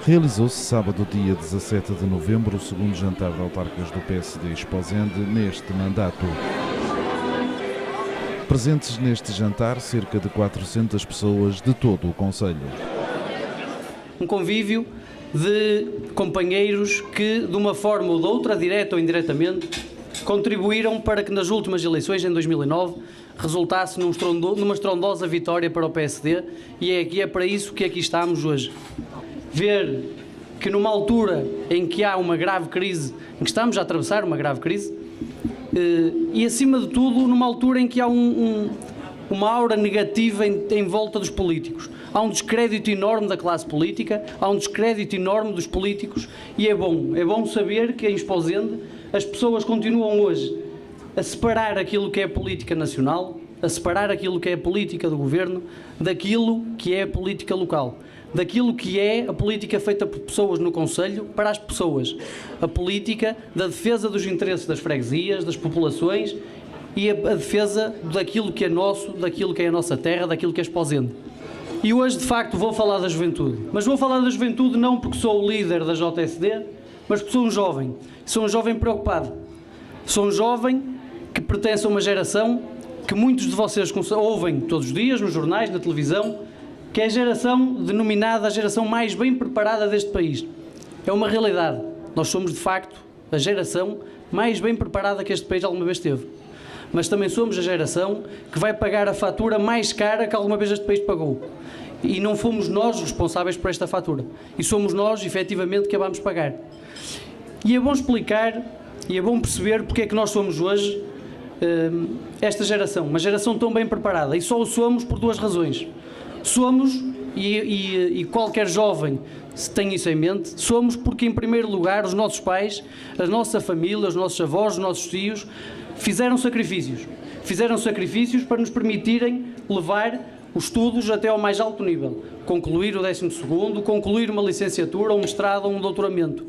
Realizou-se sábado, dia 17 de novembro, o segundo jantar de autarcas do PSD Esposende neste mandato. Presentes neste jantar, cerca de 400 pessoas de todo o concelho. Um convívio de companheiros que, de uma forma ou de outra, direta ou indiretamente, contribuíram para que nas últimas eleições, em 2009, resultasse numa estrondosa vitória para o PSD, e é para isso que aqui estamos hoje. Ver que numa altura em que há uma grave crise, em que estamos a atravessar uma grave crise, e acima de tudo numa altura em que há uma aura negativa em volta dos políticos. Há um descrédito enorme da classe política, há um descrédito enorme dos políticos, e é bom saber que em Esposende as pessoas continuam hoje a separar aquilo que é a política nacional, a separar aquilo que é a política do governo, daquilo que é a política local, daquilo que é a política feita por pessoas no concelho para as pessoas, a política da defesa dos interesses das freguesias, das populações e a defesa daquilo que é nosso, daquilo que é a nossa terra, daquilo que é Esposende. E hoje, de facto, vou falar da juventude. Mas vou falar da juventude não porque sou o líder da JSD, mas porque sou um jovem. Sou um jovem preocupado. Sou um jovem que pertence a uma geração que muitos de vocês ouvem todos os dias, nos jornais, na televisão, que é a geração denominada a geração mais bem preparada deste país. É uma realidade. Nós somos, de facto, a geração mais bem preparada que este país alguma vez teve. Mas também somos a geração que vai pagar a fatura mais cara que alguma vez este país pagou. E não fomos nós responsáveis por esta fatura. E somos nós, efetivamente, que a vamos pagar. E é bom explicar, e é bom perceber porque é que nós somos hoje esta geração, uma geração tão bem preparada. E só o somos por duas razões. Somos, e qualquer jovem tem isso em mente, somos porque, em primeiro lugar, os nossos pais, a nossa família, os nossos avós, os nossos tios, fizeram sacrifícios para nos permitirem levar os estudos até ao mais alto nível, concluir o 12º, concluir uma licenciatura, um mestrado ou um doutoramento.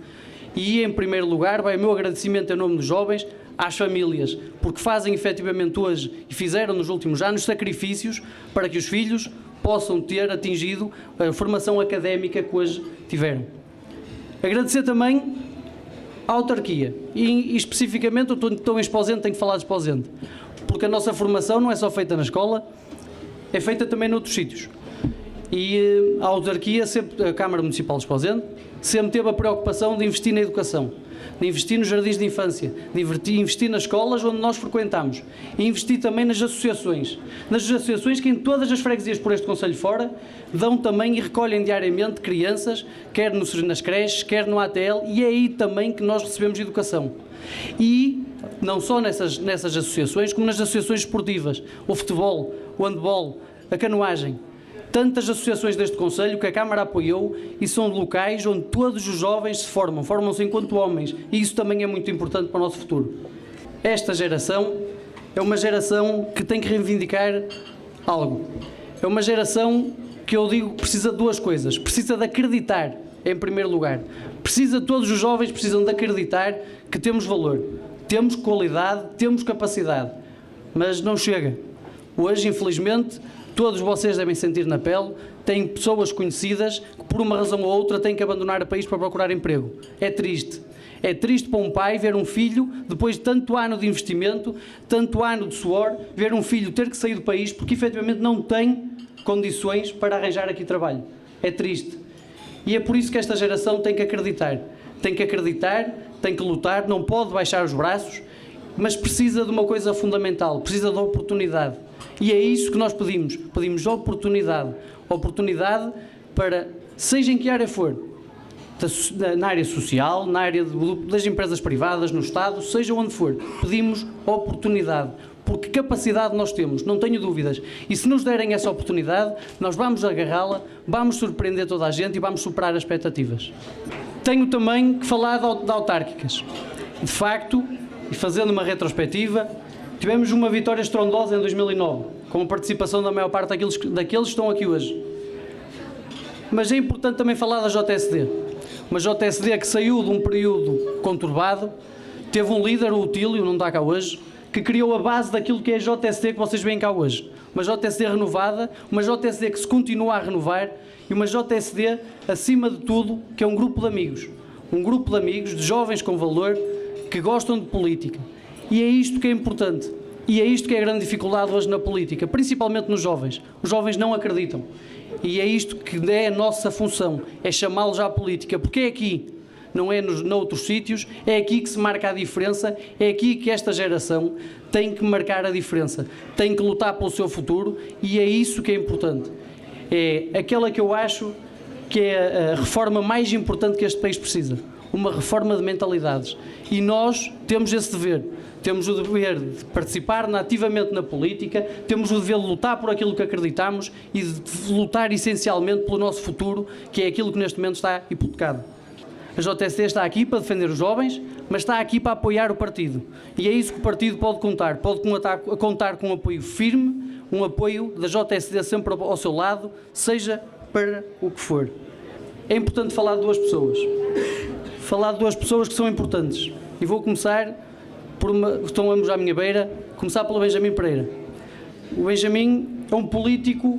E, em primeiro lugar, vai o meu agradecimento em nome dos jovens às famílias, porque fazem efetivamente hoje, e fizeram nos últimos anos, sacrifícios para que os filhos possam ter atingido a formação académica que hoje tiveram. Agradecer também à autarquia, e especificamente, eu estou em Esposende, tenho que falar de Esposende, porque a nossa formação não é só feita na escola, é feita também noutros sítios. E a autarquia, a Câmara Municipal de Esposende, sempre teve a preocupação de investir na educação, de investir nos jardins de infância, de investir nas escolas onde nós frequentamos, e investir também nas associações que em todas as freguesias por este concelho fora dão também e recolhem diariamente crianças, quer nas creches, quer no ATL, e é aí também que nós recebemos educação. E não só nessas associações, como nas associações esportivas, o futebol, o handball, a canoagem. Tantas associações deste concelho que a Câmara apoiou e são locais onde todos os jovens se formam-se enquanto homens, e isso também é muito importante para o nosso futuro. Esta geração é uma geração que tem que reivindicar algo. É uma geração que eu digo que precisa de duas coisas. Precisa de acreditar, em primeiro lugar. Todos os jovens precisam de acreditar que temos valor, temos qualidade, temos capacidade, mas não chega. Hoje, infelizmente, todos vocês devem sentir na pele, têm pessoas conhecidas que por uma razão ou outra têm que abandonar o país para procurar emprego. É triste. É triste para um pai ver um filho, depois de tanto ano de investimento, tanto ano de suor, ver um filho ter que sair do país porque efetivamente não tem condições para arranjar aqui trabalho. É triste. E é por isso que esta geração tem que acreditar. Tem que lutar, não pode baixar os braços, mas precisa de uma coisa fundamental, precisa de oportunidade. E é isso que nós pedimos. Pedimos oportunidade. Oportunidade para, seja em que área for, na área social, na área das empresas privadas, no Estado, seja onde for, pedimos oportunidade. Porque capacidade nós temos, não tenho dúvidas. E se nos derem essa oportunidade, nós vamos agarrá-la, vamos surpreender toda a gente e vamos superar as expectativas. Tenho também que falar de autárquicas. De facto, e fazendo uma retrospectiva, tivemos uma vitória estrondosa em 2009, com a participação da maior parte daqueles que estão aqui hoje. Mas é importante também falar da JSD. Uma JSD que saiu de um período conturbado, teve um líder, o Otílio, não está cá hoje, que criou a base daquilo que é a JSD que vocês veem cá hoje. uma JSD renovada, uma JSD que se continua a renovar e uma JSD, acima de tudo, que é um grupo de amigos. Um grupo de amigos, de jovens com valor, que gostam de política. E é isto que é importante. E é isto que é a grande dificuldade hoje na política, principalmente nos jovens. Os jovens não acreditam. E é isto que é a nossa função, é chamá-los à política, porque é aqui, não é noutros sítios, é aqui que se marca a diferença, é aqui que esta geração tem que marcar a diferença, tem que lutar pelo seu futuro e é isso que é importante. É aquela que eu acho que é a reforma mais importante que este país precisa, uma reforma de mentalidades. E nós temos esse dever. Temos o dever de participar ativamente na política, temos o dever de lutar por aquilo que acreditamos e de lutar essencialmente pelo nosso futuro, que é aquilo que neste momento está hipotecado. A JSD está aqui para defender os jovens, mas está aqui para apoiar o partido. E é isso que o partido pode contar. Pode contar com um apoio firme, um apoio da JSD sempre ao seu lado, seja para o que for. É importante falar de duas pessoas. Falar de duas pessoas que são importantes. E vou começar estão ambos à minha beira, começar pelo Benjamin Pereira. O Benjamin é um político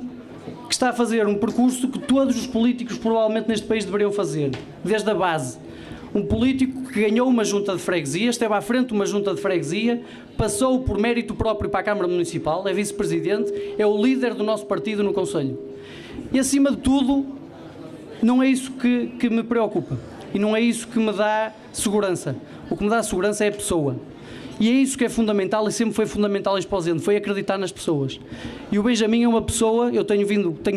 que está a fazer um percurso que todos os políticos provavelmente neste país deveriam fazer, desde a base. Um político que ganhou uma junta de freguesia, esteve à frente de uma junta de freguesia, passou por mérito próprio para a Câmara Municipal, é vice-presidente, é o líder do nosso partido no Conselho. E acima de tudo, não é isso que me preocupa e não é isso que me dá segurança. O que me dá segurança é a pessoa. E é isso que é fundamental e sempre foi fundamental em Esposende, foi acreditar nas pessoas. E o Benjamin é uma pessoa, eu tenho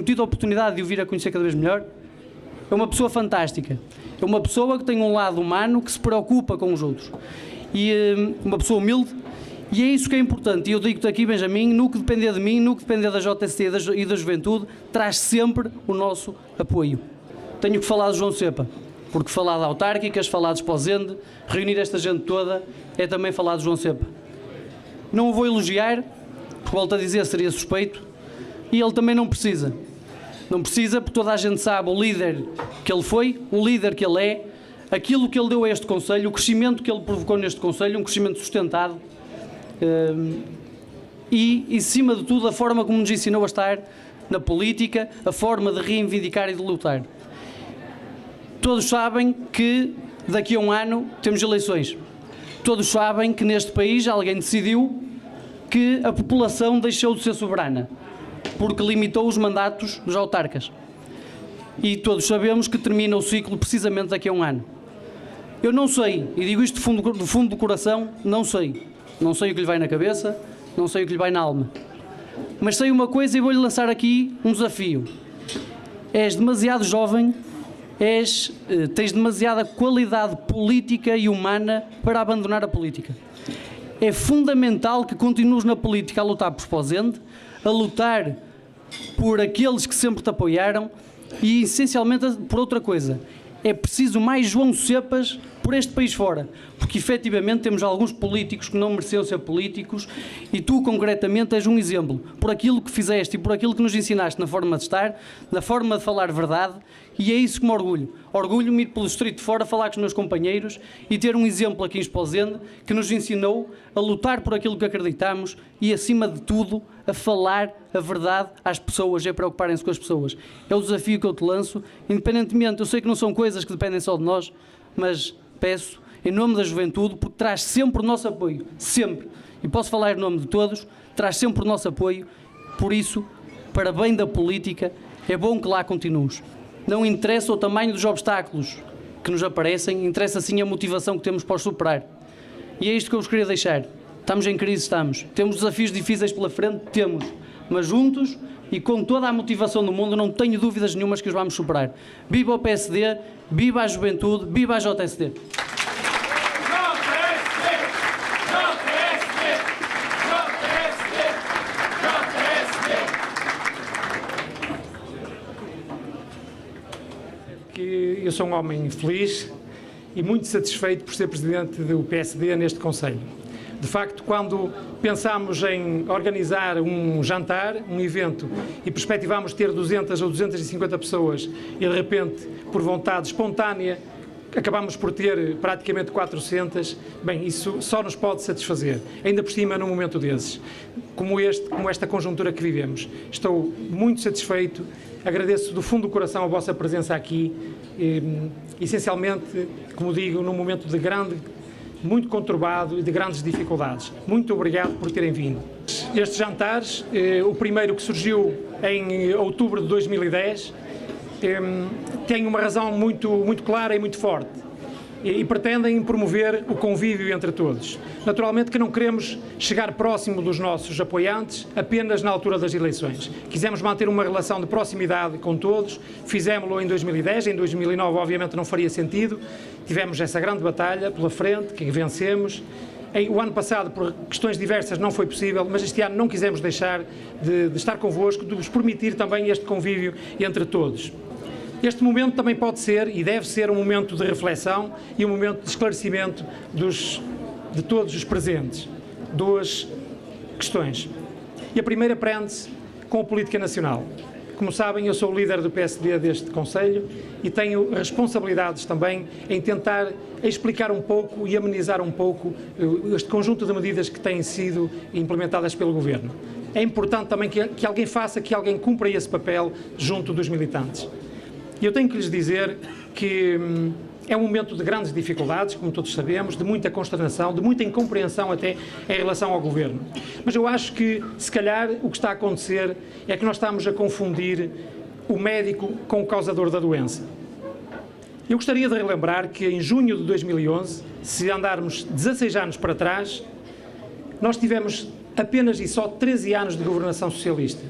tido a oportunidade de o vir a conhecer cada vez melhor, é uma pessoa fantástica. É uma pessoa que tem um lado humano que se preocupa com os outros. E uma pessoa humilde, e é isso que é importante. E eu digo-te aqui, Benjamin, no que depender de mim, no que depender da JST e da juventude, traz sempre o nosso apoio. Tenho que falar de João Cepa, porque falar de autárquicas, falar de Esposende, reunir esta gente toda, é também falar de João Cepa. Não o vou elogiar, porque volto a dizer, seria suspeito, e ele também não precisa. Não precisa, porque toda a gente sabe o líder que ele foi, o líder que ele é, aquilo que ele deu a este Conselho, o crescimento que ele provocou neste Conselho, um crescimento sustentado, e, acima de tudo, a forma como nos ensinou a estar na política, a forma de reivindicar e de lutar. Todos sabem que daqui a um ano temos eleições. Todos sabem que neste país alguém decidiu que a população deixou de ser soberana, porque limitou os mandatos dos autarcas. E todos sabemos que termina o ciclo precisamente daqui a um ano. Eu não sei, e digo isto do fundo do coração, não sei. Não sei o que lhe vai na cabeça, não sei o que lhe vai na alma. Mas sei uma coisa e vou-lhe lançar aqui um desafio. És demasiado jovem, tens demasiada qualidade política e humana para abandonar a política. É fundamental que continues na política a lutar por Esposende, a lutar por aqueles que sempre te apoiaram e, essencialmente, por outra coisa. É preciso mais João Cepas por este país fora, porque efetivamente temos alguns políticos que não mereciam ser políticos e tu concretamente és um exemplo por aquilo que fizeste e por aquilo que nos ensinaste na forma de estar, na forma de falar verdade, e é isso que me orgulho. Orgulho-me ir pelo distrito de fora, falar com os meus companheiros e ter um exemplo aqui em Esposende que nos ensinou a lutar por aquilo que acreditamos e, acima de tudo, a falar a verdade às pessoas e a preocuparem-se com as pessoas. É o desafio que eu te lanço, independentemente, eu sei que não são coisas que dependem só de nós, mas peço, em nome da juventude, porque traz sempre o nosso apoio, sempre, e posso falar em nome de todos, traz sempre o nosso apoio, por isso, para bem da política, é bom que lá continues. Não interessa o tamanho dos obstáculos que nos aparecem, interessa sim a motivação que temos para os superar. E é isto que eu vos queria deixar. Estamos em crise, estamos. Temos desafios difíceis pela frente, temos. Mas juntos e com toda a motivação do mundo, não tenho dúvidas nenhumas que os vamos superar. Viva o PSD, viva a juventude, viva a JSD. Eu sou um homem feliz e muito satisfeito por ser presidente do PSD neste Conselho. De facto, quando pensámos em organizar um jantar, um evento, e perspectivámos ter 200 ou 250 pessoas e, de repente, por vontade espontânea, acabámos por ter praticamente 400, bem, isso só nos pode satisfazer, ainda por cima num momento desses, como esta conjuntura que vivemos. Estou muito satisfeito, agradeço do fundo do coração a vossa presença aqui, essencialmente, como digo, num momento de muito conturbado e de grandes dificuldades. Muito obrigado por terem vindo. Estes jantares, o primeiro que surgiu em outubro de 2010, tem uma razão muito clara e muito forte e pretendem promover o convívio entre todos. Naturalmente que não queremos chegar próximo dos nossos apoiantes apenas na altura das eleições. Quisemos manter uma relação de proximidade com todos, fizemos-lo em 2010, em 2009 obviamente não faria sentido, tivemos essa grande batalha pela frente, que vencemos. O ano passado, por questões diversas, não foi possível, mas este ano não quisemos deixar de estar convosco, de vos permitir também este convívio entre todos. Este momento também pode ser e deve ser um momento de reflexão e um momento de esclarecimento de todos os presentes. Duas questões. E a primeira prende-se com a política nacional. Como sabem, eu sou o líder do PSD deste Conselho e tenho responsabilidades também em tentar explicar um pouco e amenizar um pouco este conjunto de medidas que têm sido implementadas pelo Governo. É importante também que alguém faça, que alguém cumpra esse papel junto dos militantes. E eu tenho que lhes dizer que é um momento de grandes dificuldades, como todos sabemos, de muita consternação, de muita incompreensão até em relação ao Governo. Mas eu acho que, se calhar, o que está a acontecer é que nós estamos a confundir o médico com o causador da doença. Eu gostaria de relembrar que em junho de 2011, se andarmos 16 anos para trás, nós tivemos apenas e só 13 anos de governação socialista.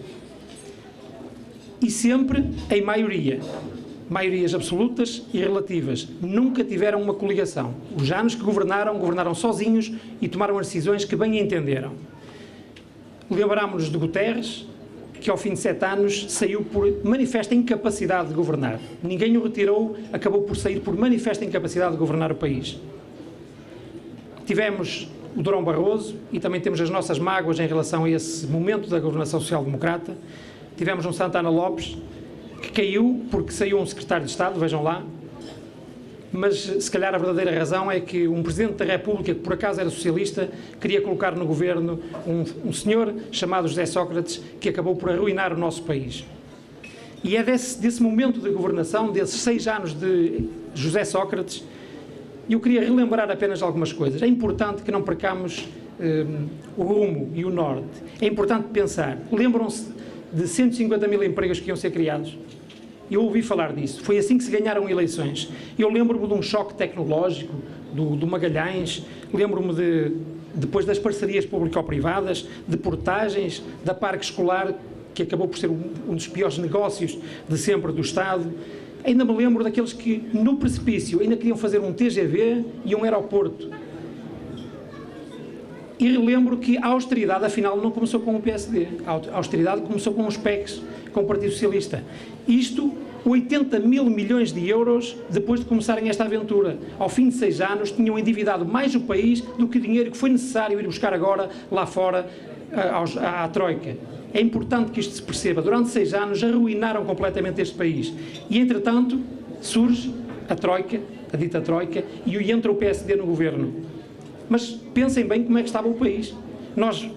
E sempre em maiorias absolutas e relativas, nunca tiveram uma coligação. Os anos que governaram sozinhos e tomaram as decisões que bem entenderam. Lembrámos-nos de Guterres, que ao fim de 7 anos saiu por manifesta incapacidade de governar. Ninguém o retirou, acabou por sair por manifesta incapacidade de governar o país. Tivemos o Durão Barroso e também temos as nossas mágoas em relação a esse momento da governação social-democrata. Tivemos um Santana Lopes, que caiu porque saiu um secretário de Estado, vejam lá, mas se calhar a verdadeira razão é que um Presidente da República, que por acaso era socialista, queria colocar no governo um senhor chamado José Sócrates, que acabou por arruinar o nosso país. E é desse momento de governação, desses 6 anos de José Sócrates, eu queria relembrar apenas algumas coisas. É importante que não percamos o rumo e o norte. É importante pensar. Lembram-se de 150 mil empregos que iam ser criados? Eu ouvi falar disso. Foi assim que se ganharam eleições. Eu lembro-me de um choque tecnológico, do Magalhães, lembro-me depois das parcerias público-privadas, de portagens, da Parque Escolar, que acabou por ser um dos piores negócios de sempre do Estado. Ainda me lembro daqueles que, no precipício, ainda queriam fazer um TGV e um aeroporto. E relembro que a austeridade, afinal, não começou com o PSD. A austeridade começou com os PECs, com o Partido Socialista. Isto, 80 mil milhões de euros depois de começarem esta aventura. Ao fim de 6 anos, tinham endividado mais o país do que o dinheiro que foi necessário ir buscar agora, lá fora, à Troika. É importante que isto se perceba. Durante 6 anos, arruinaram completamente este país. E, entretanto, surge a Troika, a dita Troika, e entra o PSD no governo. Mas pensem bem como é que estava o país. Nós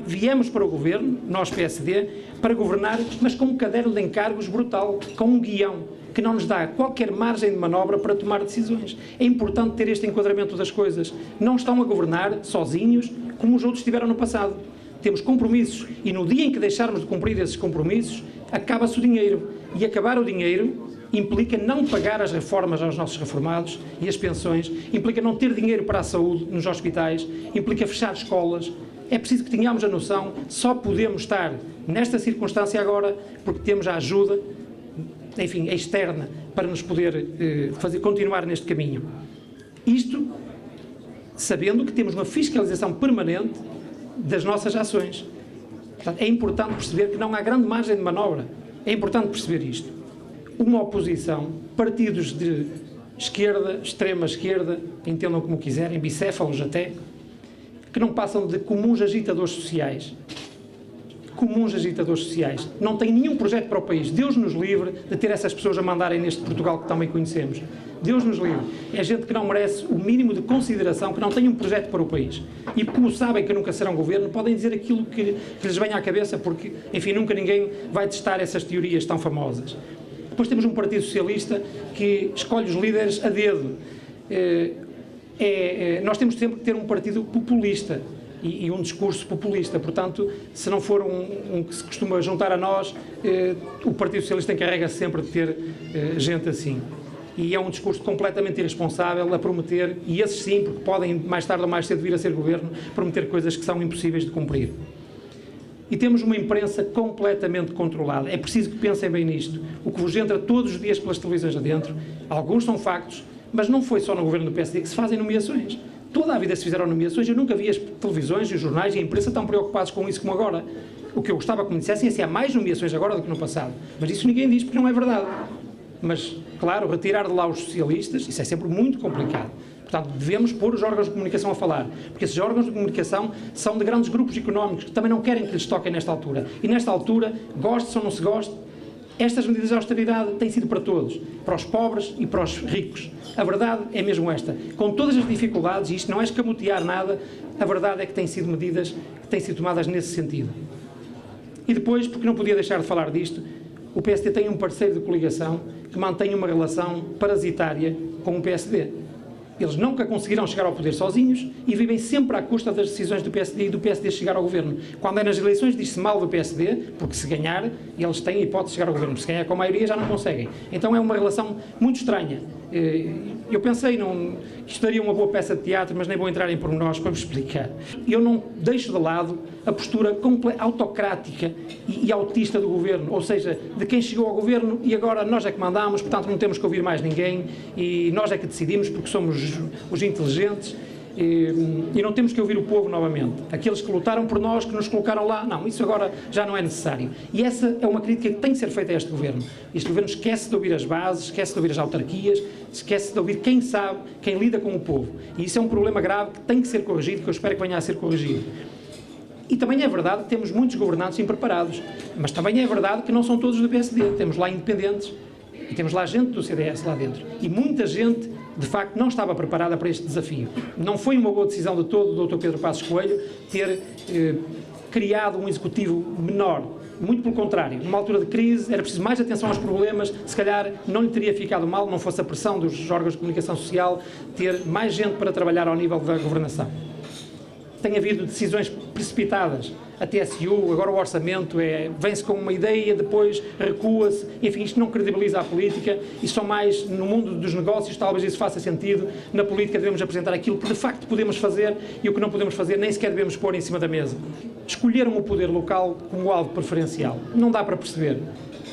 viemos para o governo, nós PSD, para governar, mas com um caderno de encargos brutal, com um guião, que não nos dá qualquer margem de manobra para tomar decisões. É importante ter este enquadramento das coisas. Não estão a governar sozinhos, como os outros estiveram no passado. Temos compromissos e no dia em que deixarmos de cumprir esses compromissos, acaba-se o dinheiro. E acabar o dinheiro implica não pagar as reformas aos nossos reformados e as pensões, implica não ter dinheiro para a saúde nos hospitais, implica fechar escolas. É preciso que tenhamos a noção, só podemos estar nesta circunstância agora porque temos a ajuda, enfim, externa, para nos poder continuar neste caminho. Isto sabendo que temos uma fiscalização permanente das nossas ações. Portanto, é importante perceber que não há grande margem de manobra. É importante perceber isto. Uma oposição, partidos de esquerda, extrema esquerda, entendam como quiserem, bicéfalos até, que não passam de comuns agitadores sociais, comuns agitadores sociais. Não tem nenhum projeto para o país. Deus nos livre de ter essas pessoas a mandarem neste Portugal que também conhecemos. Deus nos livre. É gente que não merece o mínimo de consideração, que não tem um projeto para o país. E como sabem que nunca serão governo, podem dizer aquilo que lhes venha à cabeça, porque, enfim, nunca ninguém vai testar essas teorias tão famosas. Depois temos um Partido Socialista que escolhe os líderes a dedo. Nós temos sempre que ter um partido populista e um discurso populista. Portanto, se não for um que se costuma juntar a nós, o Partido Socialista encarrega sempre de ter gente assim. E é um discurso completamente irresponsável a prometer, e esses sim, porque podem mais tarde ou mais cedo vir a ser governo, prometer coisas que são impossíveis de cumprir. E temos uma imprensa completamente controlada. É preciso que pensem bem nisto. O que vos entra todos os dias pelas televisões adentro, alguns são factos, mas não foi só no governo do PSD que se fazem nomeações. Toda a vida se fizeram nomeações. Eu nunca vi as televisões e os jornais e a imprensa tão preocupados com isso como agora. O que eu gostava que me dissessem é se há mais nomeações agora do que no passado. Mas isso ninguém diz porque não é verdade. Mas, claro, retirar de lá os socialistas, isso é sempre muito complicado. Portanto, devemos pôr os órgãos de comunicação a falar, porque esses órgãos de comunicação são de grandes grupos económicos que também não querem que lhes toquem nesta altura. E nesta altura, goste-se ou não se goste, estas medidas de austeridade têm sido para todos, para os pobres e para os ricos. A verdade é mesmo esta. Com todas as dificuldades, e isto não é escamotear nada, a verdade é que têm sido medidas que têm sido tomadas nesse sentido. E depois, porque não podia deixar de falar disto, o PSD tem um parceiro de coligação que mantém uma relação parasitária com o PSD. Eles nunca conseguiram chegar ao poder sozinhos e vivem sempre à custa das decisões do PSD e do PSD chegar ao governo. Quando é nas eleições diz-se mal do PSD, porque se ganhar, eles têm a hipótese de chegar ao governo. Se ganhar com a maioria já não conseguem. Então é uma relação muito estranha. Eu pensei que isto daria uma boa peça de teatro, mas nem vou entrar em pormenores para vos explicar. Eu não deixo de lado a postura autocrática e autista do governo, ou seja, de quem chegou ao governo e agora nós é que mandamos, portanto não temos que ouvir mais ninguém e nós é que decidimos porque somos os inteligentes. E não temos que ouvir o povo novamente. Aqueles que lutaram por nós, que nos colocaram lá, não, isso agora já não é necessário. E essa é uma crítica que tem que ser feita a este governo. Este governo esquece de ouvir as bases, esquece de ouvir as autarquias, esquece de ouvir quem sabe, quem lida com o povo. E isso é um problema grave que tem que ser corrigido, que eu espero que venha a ser corrigido. E também é verdade que temos muitos governantes impreparados, mas também é verdade que não são todos do PSD. Temos lá independentes e temos lá gente do CDS lá dentro. E muita gente, de facto, não estava preparada para este desafio. Não foi uma boa decisão de todo do Dr. Pedro Passos Coelho ter criado um executivo menor. Muito pelo contrário. Numa altura de crise, era preciso mais atenção aos problemas. Se calhar não lhe teria ficado mal, não fosse a pressão dos órgãos de comunicação social, ter mais gente para trabalhar ao nível da governação. Tem havido decisões precipitadas, a TSU, agora o orçamento, vem-se com uma ideia, depois recua-se, enfim, isto não credibiliza a política e só mais no mundo dos negócios talvez isso faça sentido. Na política devemos apresentar aquilo que de facto podemos fazer e o que não podemos fazer nem sequer devemos pôr em cima da mesa. Escolheram o poder local como alvo preferencial, não dá para perceber,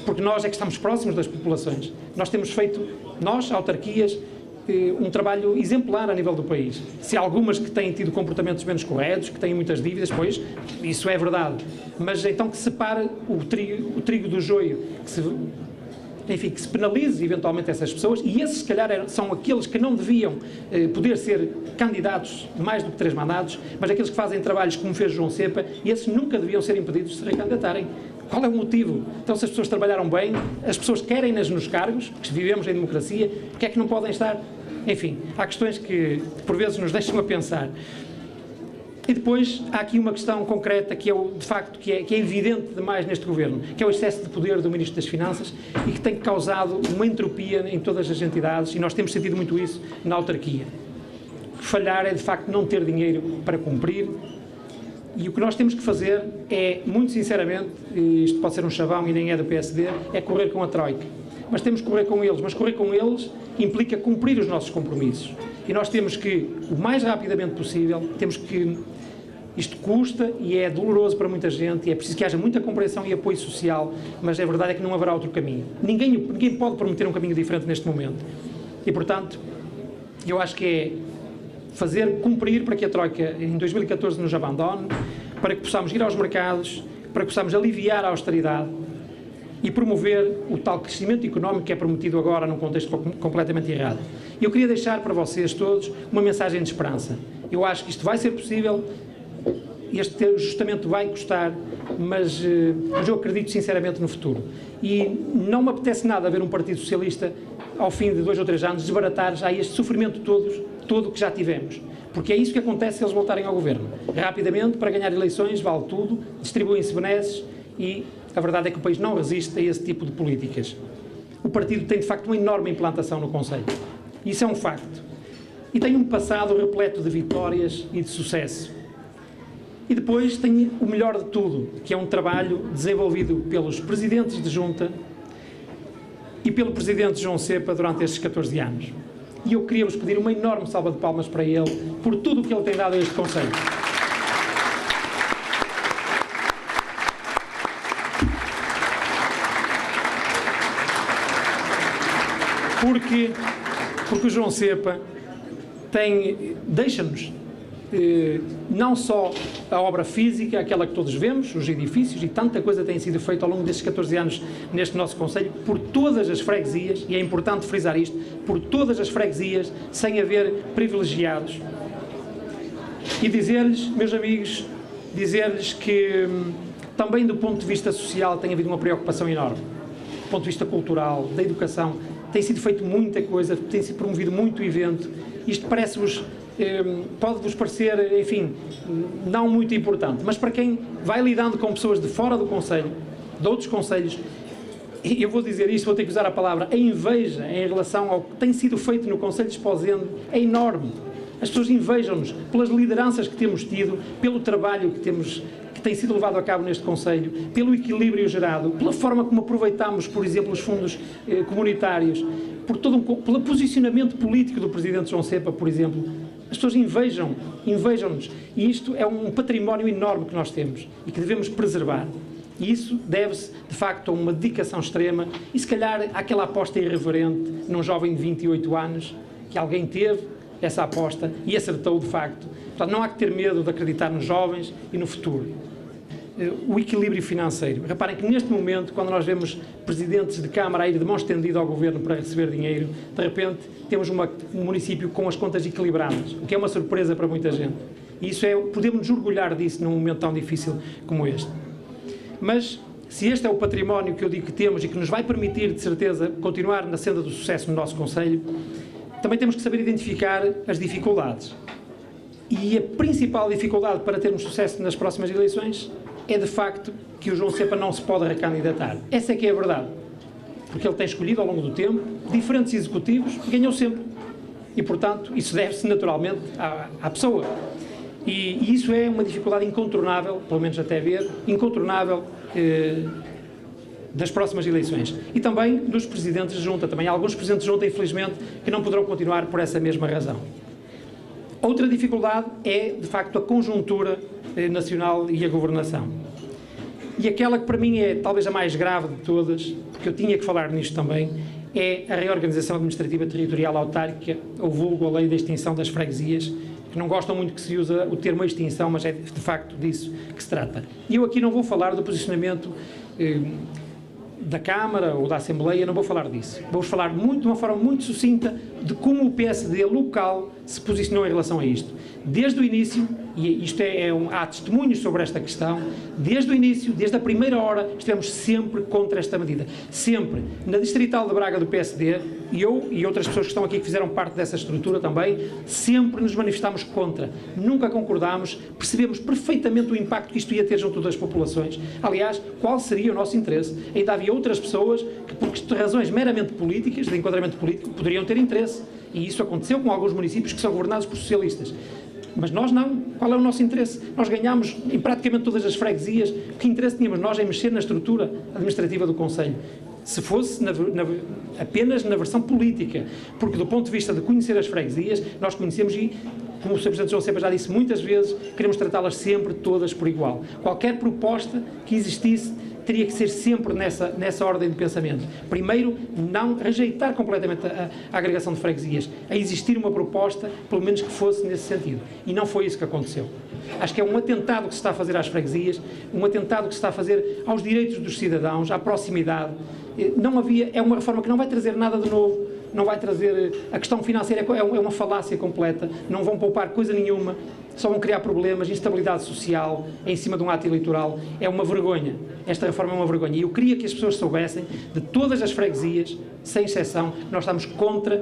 porque nós é que estamos próximos das populações. Nós temos feito, nós, autarquias, um trabalho exemplar a nível do país. Se há algumas que têm tido comportamentos menos corretos, que têm muitas dívidas, pois, isso é verdade. Mas então que se separe o trigo do joio, que se penalize eventualmente essas pessoas, e esses, se calhar, são aqueles que não deviam poder ser candidatos mais do que 3 mandatos, mas aqueles que fazem trabalhos como fez João Cepa, e esses nunca deviam ser impedidos de se recandidatarem. Qual é o motivo? Então, se as pessoas trabalharam bem, as pessoas querem-nas nos cargos, porque vivemos em democracia, porque é que não podem estar? Enfim, há questões que por vezes nos deixam a pensar. E depois há aqui uma questão concreta que é, de facto, que é evidente demais neste governo, que é o excesso de poder do Ministro das Finanças e que tem causado uma entropia em todas as entidades e nós temos sentido muito isso na autarquia. Falhar é, de facto, não ter dinheiro para cumprir. E o que nós temos que fazer é, muito sinceramente, e isto pode ser um chavão e nem é do PSD, é correr com a Troika. Mas temos que correr com eles, mas correr com eles implica cumprir os nossos compromissos. E nós temos que, o mais rapidamente possível, isto custa e é doloroso para muita gente e é preciso que haja muita compreensão e apoio social, mas a verdade é que não haverá outro caminho. Ninguém pode prometer um caminho diferente neste momento. E, portanto, eu acho que é cumprir para que a Troika em 2014 nos abandone, para que possamos ir aos mercados, para que possamos aliviar a austeridade e promover o tal crescimento económico que é prometido agora num contexto completamente errado. Eu queria deixar para vocês todos uma mensagem de esperança. Eu acho que isto vai ser possível este ajustamento vai custar, mas eu acredito sinceramente no futuro. E não me apetece nada ver um Partido Socialista, ao fim de 2 ou 3 anos, desbaratar já este sofrimento todo que já tivemos. Porque é isso que acontece se eles voltarem ao governo. Rapidamente, para ganhar eleições, vale tudo, distribuem-se benesses e a verdade é que o país não resiste a esse tipo de políticas. O partido tem, de facto, uma enorme implantação no Conselho. Isso é um facto. E tem um passado repleto de vitórias e de sucesso. E depois tem o melhor de tudo, que é um trabalho desenvolvido pelos presidentes de junta e pelo presidente João Cepa durante estes 14 anos. E eu queria vos pedir uma enorme salva de palmas para ele, por tudo o que ele tem dado a este Conselho. Porque o João Cepa deixa-nos não só a obra física, aquela que todos vemos, os edifícios, e tanta coisa tem sido feita ao longo destes 14 anos neste nosso Conselho, por todas as freguesias, e é importante frisar isto, por todas as freguesias, sem haver privilegiados. E dizer-lhes, meus amigos, dizer-lhes que também do ponto de vista social tem havido uma preocupação enorme, do ponto de vista cultural, da educação, tem sido feito muita coisa, tem sido promovido muito evento. Isto parece-vos, pode-vos parecer, enfim, não muito importante, mas para quem vai lidando com pessoas de fora do Conselho, de outros Conselhos, eu vou dizer isto, vou ter que usar a palavra, a inveja em relação ao que tem sido feito no Conselho de Esposende é enorme. As pessoas invejam-nos pelas lideranças que temos tido, pelo trabalho que tem sido levado a cabo neste Conselho, pelo equilíbrio gerado, pela forma como aproveitamos, por exemplo, os fundos comunitários, pelo posicionamento político do Presidente João Cepa, por exemplo. As pessoas invejam-nos. E isto é um património enorme que nós temos e que devemos preservar. E isso deve-se, de facto, a uma dedicação extrema e, se calhar, àquela aposta irreverente num jovem de 28 anos, que alguém teve essa aposta e acertou, de facto. Portanto, não há que ter medo de acreditar nos jovens e no futuro. O equilíbrio financeiro. Reparem que neste momento, quando nós vemos presidentes de Câmara a ir de mão estendida ao Governo para receber dinheiro, de repente temos um município com as contas equilibradas, o que é uma surpresa para muita gente. E isso podemos nos orgulhar disso num momento tão difícil como este. Mas, se este é o património que eu digo que temos e que nos vai permitir, de certeza, continuar na senda do sucesso no nosso Conselho, também temos que saber identificar as dificuldades. E a principal dificuldade para termos sucesso nas próximas eleições é, de facto, que o João Cepa não se pode recandidatar. Essa é que é a verdade. Porque ele tem escolhido, ao longo do tempo, diferentes executivos e ganhou sempre. E, portanto, isso deve-se naturalmente à pessoa. E isso é uma dificuldade incontornável, pelo menos até ver, incontornável das próximas eleições. E também dos presidentes de junta. Também há alguns presidentes de junta, infelizmente, que não poderão continuar por essa mesma razão. Outra dificuldade é, de facto, a conjuntura nacional e a governação. E aquela que para mim é talvez a mais grave de todas, porque eu tinha que falar nisto também, é a reorganização administrativa territorial autárquica, ou vulgo a lei da extinção das freguesias, que não gostam muito que se use o termo extinção, mas é de facto disso que se trata. E eu aqui não vou falar do posicionamento da Câmara ou da Assembleia, não vou falar disso. Vou falar de uma forma muito sucinta de como o PSD local se posicionou em relação a isto. Desde o início, e isto há testemunhos sobre esta questão, desde o início, desde a primeira hora, estivemos sempre contra esta medida. Sempre. Na Distrital de Braga do PSD, eu e outras pessoas que estão aqui que fizeram parte dessa estrutura também, sempre nos manifestámos contra. Nunca concordámos, percebemos perfeitamente o impacto que isto ia ter junto das populações. Aliás, qual seria o nosso interesse? Ainda havia outras pessoas que, por razões meramente políticas, de enquadramento político, poderiam ter interesse. E isso aconteceu com alguns municípios que são governados por socialistas. Mas nós não. Qual é o nosso interesse? Nós ganhámos em praticamente todas as freguesias. Que interesse tínhamos nós em mexer na estrutura administrativa do Conselho? Se fosse apenas na versão política. Porque do ponto de vista de conhecer as freguesias, nós conhecemos e, como o Sr. Presidente João Cepa já disse muitas vezes, queremos tratá-las sempre todas por igual. Qualquer proposta que existisse teria que ser sempre nessa ordem de pensamento. Primeiro, não rejeitar completamente a agregação de freguesias, a existir uma proposta, pelo menos que fosse nesse sentido. E não foi isso que aconteceu. Acho que é um atentado que se está a fazer às freguesias, um atentado que se está a fazer aos direitos dos cidadãos, à proximidade. É uma reforma que não vai trazer nada de novo, não vai trazer... A questão financeira é uma falácia completa, não vão poupar coisa nenhuma. só vão criar problemas, instabilidade social em cima de um ato eleitoral. É uma vergonha. Esta reforma é uma vergonha. E eu queria que as pessoas soubessem, de todas as freguesias, sem exceção, nós estamos contra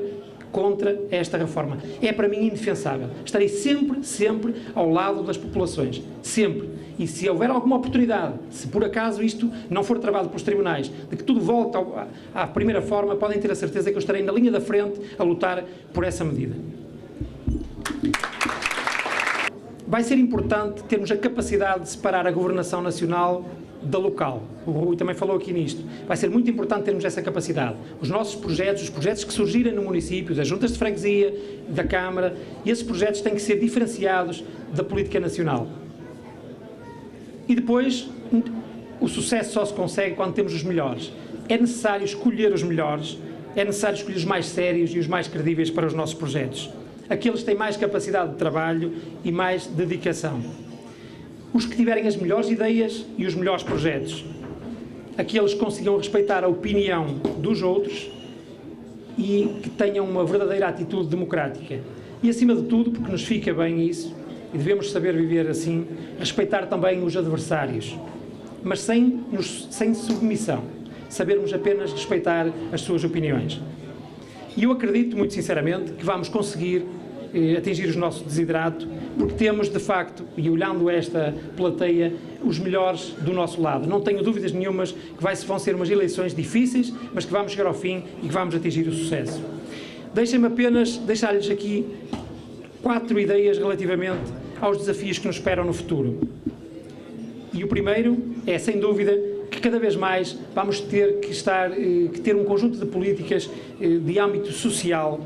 esta reforma. É para mim indefensável. Estarei sempre ao lado das populações. Sempre. E se houver alguma oportunidade, se por acaso isto não for travado pelos tribunais, de que tudo volte à primeira forma, podem ter a certeza que eu estarei na linha da frente a lutar por essa medida. Vai ser importante termos a capacidade de separar a governação nacional da local. O Rui também falou aqui nisto. Vai ser muito importante termos essa capacidade. Os nossos projetos, os projetos que surgirem no município, das juntas de freguesia, da Câmara, esses projetos têm que ser diferenciados da política nacional. E depois, o sucesso só se consegue quando temos os melhores. É necessário escolher os melhores, é necessário escolher os mais sérios e os mais credíveis para os nossos projetos. Aqueles que têm mais capacidade de trabalho e mais dedicação. Os que tiverem as melhores ideias e os melhores projetos. Aqueles que consigam respeitar a opinião dos outros e que tenham uma verdadeira atitude democrática. E, acima de tudo, porque nos fica bem isso, e devemos saber viver assim, respeitar também os adversários, mas sem submissão, sabermos apenas respeitar as suas opiniões. E eu acredito, muito sinceramente, que vamos conseguir atingir o nosso desiderato, porque temos, de facto, e olhando esta plateia, os melhores do nosso lado. Não tenho dúvidas nenhumas que vão ser umas eleições difíceis, mas que vamos chegar ao fim e que vamos atingir o sucesso. Deixem-me apenas deixar-lhes aqui 4 ideias relativamente aos desafios que nos esperam no futuro. E o primeiro é, sem dúvida, que cada vez mais vamos ter que ter um conjunto de políticas de âmbito social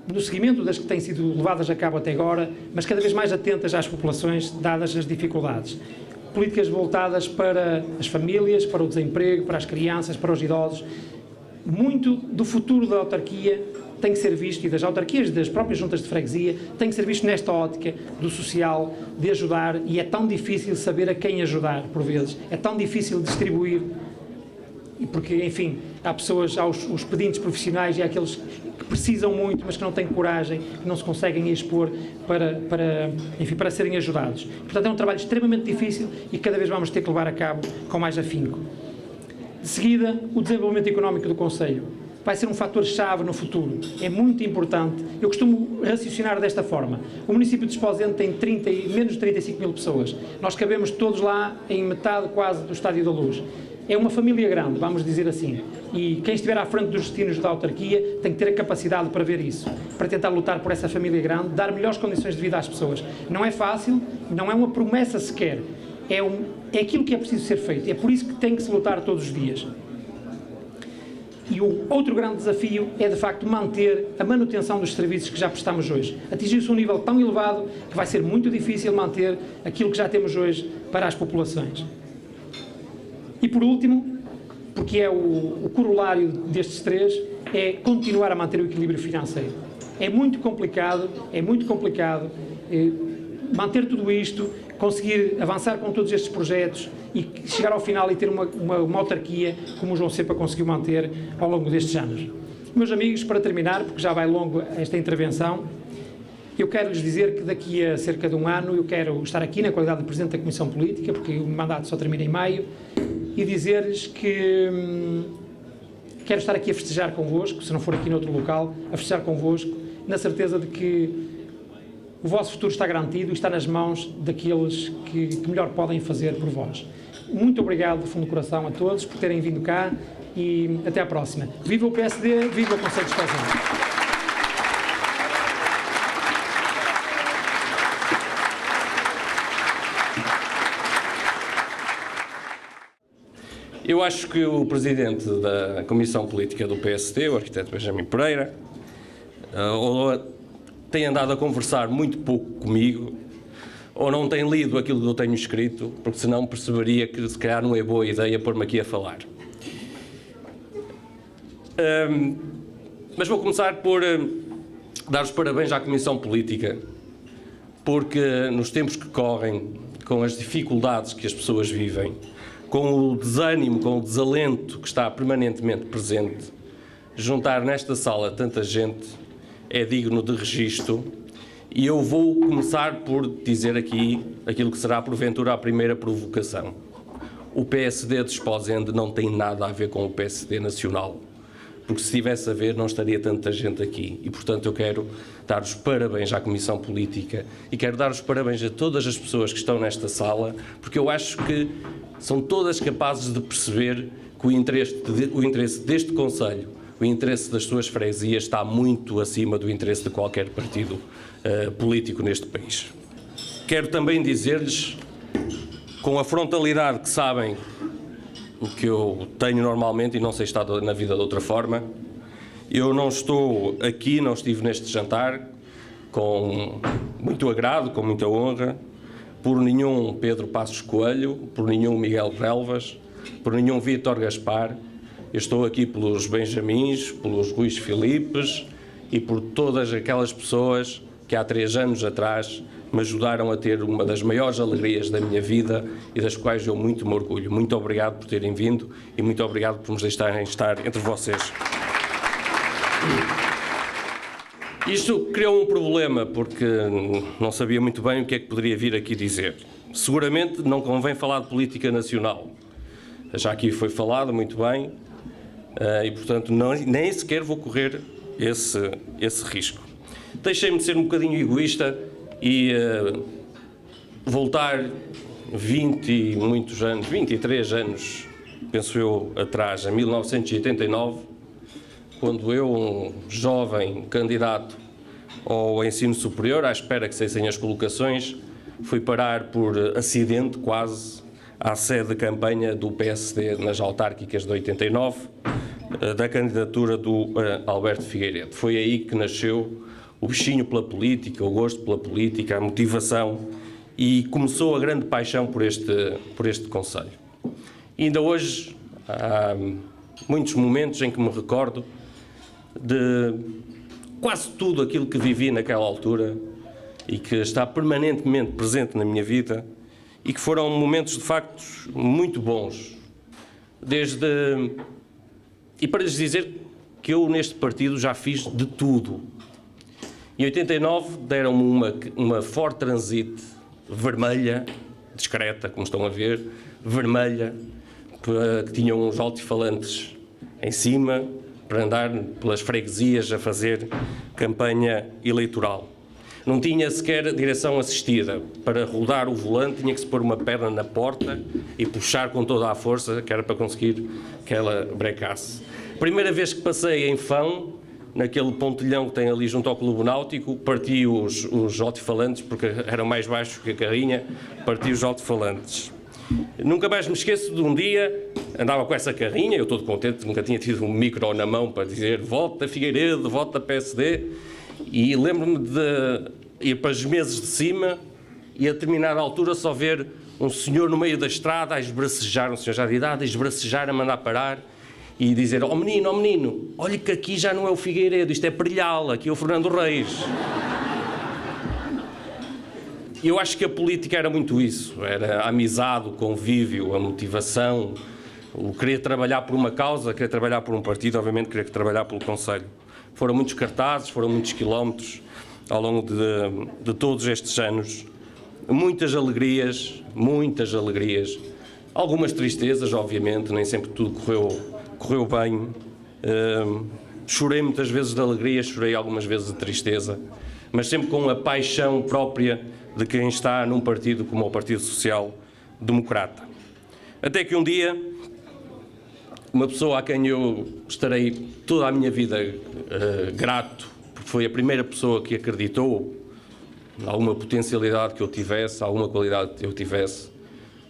no seguimento das que têm sido levadas a cabo até agora, mas cada vez mais atentas às populações, dadas as dificuldades. Políticas voltadas para as famílias, para o desemprego, para as crianças, para os idosos. Muito do futuro da autarquia tem que ser visto, e das autarquias, das próprias juntas de freguesia, tem que ser visto nesta ótica do social, de ajudar, e é tão difícil saber a quem ajudar, por vezes. É tão difícil distribuir, porque, enfim, há pessoas, há os pedintes profissionais e há aqueles que precisam muito, mas que não têm coragem, que não se conseguem expor para serem ajudados. Portanto, é um trabalho extremamente difícil e cada vez vamos ter que levar a cabo com mais afinco. De seguida, o desenvolvimento económico do concelho vai ser um fator-chave no futuro. É muito importante. Eu costumo raciocinar desta forma. O município de Esposende tem menos de 35 mil pessoas. Nós cabemos todos lá em metade quase do Estádio da Luz. É uma família grande, vamos dizer assim. E quem estiver à frente dos destinos da autarquia tem que ter a capacidade para ver isso, para tentar lutar por essa família grande, dar melhores condições de vida às pessoas. Não é fácil, não é uma promessa sequer. É aquilo que é preciso ser feito. É por isso que tem que se lutar todos os dias. E o outro grande desafio é, de facto, manter a manutenção dos serviços que já prestamos hoje. Atingiu-se um nível tão elevado que vai ser muito difícil manter aquilo que já temos hoje para as populações. E, por último, porque é o corolário destes 3, é continuar a manter o equilíbrio financeiro. É muito complicado manter tudo isto, conseguir avançar com todos estes projetos e chegar ao final e ter uma autarquia como o João Cepa conseguiu manter ao longo destes anos. Meus amigos, para terminar, porque já vai longo esta intervenção, eu quero lhes dizer que daqui a cerca de um ano eu quero estar aqui na qualidade de Presidente da Comissão Política, porque o meu mandato só termina em maio, e dizer-lhes que quero estar aqui a festejar convosco, se não for aqui noutro local, a festejar convosco, na certeza de que o vosso futuro está garantido e está nas mãos daqueles que melhor podem fazer por vós. Muito obrigado do fundo do coração a todos por terem vindo cá e até à próxima. Viva o PSD, viva o Concelho de Esposende. Eu acho que o Presidente da Comissão Política do PSD, o arquiteto Benjamin Pereira, tem andado a conversar muito pouco comigo, ou não tem lido aquilo que eu tenho escrito, porque senão perceberia que se calhar não é boa ideia pôr-me aqui a falar. Mas vou começar por dar os parabéns à Comissão Política, porque nos tempos que correm, com as dificuldades que as pessoas vivem, com o desânimo, com o desalento que está permanentemente presente, juntar nesta sala tanta gente é digno de registro E eu vou começar por dizer aqui aquilo que será, porventura, a primeira provocação. O PSD de Esposende não tem nada a ver com o PSD nacional, porque se tivesse a ver não estaria tanta gente aqui. E, portanto, eu quero dar os parabéns à Comissão Política e quero dar os parabéns a todas as pessoas que estão nesta sala, porque eu acho que são todas capazes de perceber que o interesse deste Conselho, o interesse das suas freguesias está muito acima do interesse de qualquer partido político neste país. Quero também dizer-lhes, com a frontalidade que sabem que eu tenho normalmente e não sei estar na vida de outra forma, eu não estou aqui, não estive neste jantar com muito agrado, com muita honra, por nenhum Pedro Passos Coelho, por nenhum Miguel Relvas, por nenhum Vítor Gaspar. Eu estou aqui pelos Benjamins, pelos Ruiz Filipes e por todas aquelas pessoas que há 3 anos atrás me ajudaram a ter uma das maiores alegrias da minha vida e das quais eu muito me orgulho. Muito obrigado por terem vindo e muito obrigado por nos deixarem estar entre vocês. Isto criou um problema, porque não sabia muito bem o que é que poderia vir aqui dizer. Seguramente não convém falar de política nacional. Já aqui foi falado muito bem e, portanto, nem sequer vou correr esse risco. Deixem-me ser um bocadinho egoísta e voltar 20 e muitos anos, 23 anos, penso eu, atrás, em 1989, quando eu, um jovem candidato ao ensino superior, à espera que saíssem as colocações, fui parar por acidente quase à sede de campanha do PSD nas autárquicas de 89, da candidatura do Alberto Figueiredo. Foi aí que nasceu o bichinho pela política, o gosto pela política, a motivação, e começou a grande paixão por este Conselho. E ainda hoje há muitos momentos em que me recordo de quase tudo aquilo que vivi naquela altura e que está permanentemente presente na minha vida e que foram momentos de facto muito bons. E para lhes dizer que eu neste partido já fiz de tudo. Em 89 deram-me uma Ford Transit vermelha, discreta, como estão a ver, vermelha, que tinha uns altifalantes em cima, para andar pelas freguesias a fazer campanha eleitoral. Não tinha sequer direção assistida. Para rodar o volante tinha que se pôr uma perna na porta e puxar com toda a força, que era para conseguir que ela brecasse. Primeira vez que passei em Fão, naquele pontilhão que tem ali junto ao Clube Náutico, parti os altifalantes, porque eram mais baixos que a carrinha, parti os altifalantes. Nunca mais me esqueço de um dia, andava com essa carrinha, eu todo contente, nunca tinha tido um micro na mão para dizer vota Figueiredo, vota PSD, e lembro-me de ir para os meses de cima e a determinada altura só ver um senhor no meio da estrada a esbracejar, um senhor já de idade, a esbracejar, a mandar parar e dizer, ó menino, olha que aqui já não é o Figueiredo, isto é Perilhal, aqui é o Fernando Reis. Eu acho que a política era muito isso, era a amizade, o convívio, a motivação, o querer trabalhar por uma causa, querer trabalhar por um partido, obviamente querer trabalhar pelo Conselho. Foram muitos cartazes, foram muitos quilómetros ao longo de todos estes anos, muitas alegrias, algumas tristezas, obviamente, nem sempre tudo correu bem. Chorei muitas vezes de alegria, chorei algumas vezes de tristeza, mas sempre com a paixão própria de quem está num partido como o Partido Social Democrata. Até que um dia, uma pessoa a quem eu estarei toda a minha vida grato, porque foi a primeira pessoa que acreditou em alguma potencialidade que eu tivesse, alguma qualidade que eu tivesse,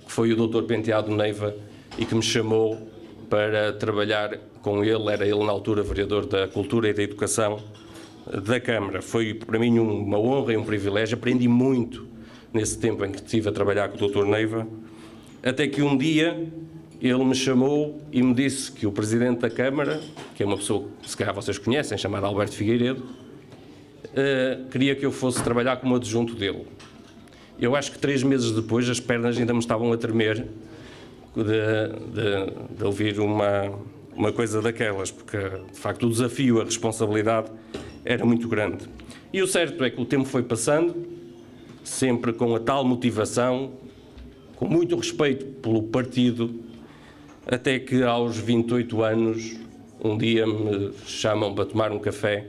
que foi o Dr. Penteado Neiva, e que me chamou para trabalhar com ele. Era ele na altura vereador da Cultura e da Educação da Câmara. Foi para mim uma honra e um privilégio. Aprendi muito nesse tempo em que estive a trabalhar com o Dr. Neiva, até que um dia ele me chamou e me disse que o Presidente da Câmara, que é uma pessoa que se calhar vocês conhecem, chamada Alberto Figueiredo, queria que eu fosse trabalhar como adjunto dele. Eu acho que 3 meses depois as pernas ainda me estavam a tremer de ouvir uma coisa daquelas, porque de facto o desafio, a responsabilidade era muito grande. E o certo é que o tempo foi passando, sempre com a tal motivação, com muito respeito pelo partido, até que aos 28 anos, um dia me chamam para tomar um café